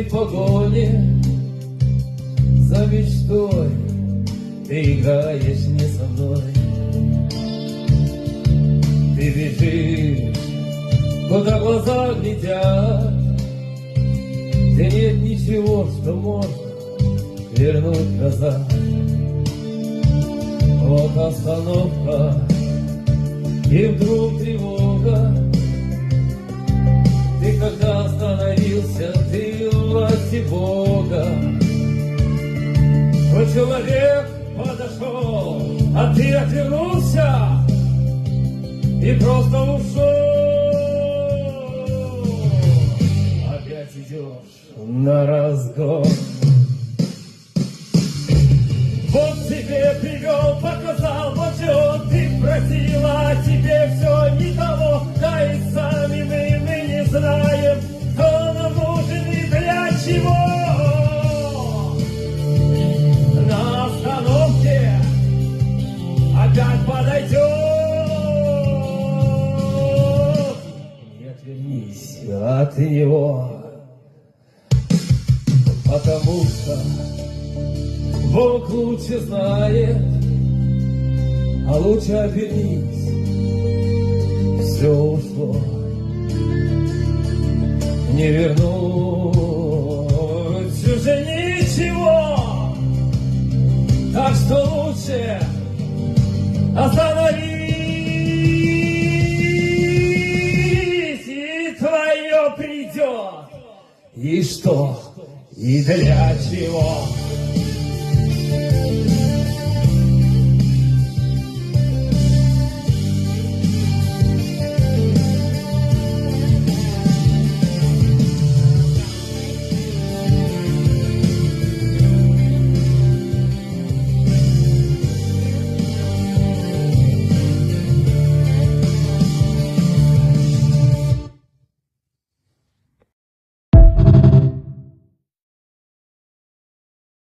этой погоне за мечтой ты играешь не со мной. Ты бежишь, куда глаза глядят, где нет ничего, что можно вернуть назад. Вот остановка, и вдруг тревога. Ты когда остановился, ты у власти Бога. Твой человек подошел, а ты отвернулся и просто ушел. Опять идешь на разгон. Вот тебе привел, показал, вот же он, ты просила, а тебе все не того. Да и сами мы не знаем, кто нам нужен и для чего. На остановке опять подойдет. Не отвернись от него, потому что Бог лучше знает, а лучше обернись, все ушло, не вернуть уже ничего, так что лучше остановись, и твое придет, и что, и для чего.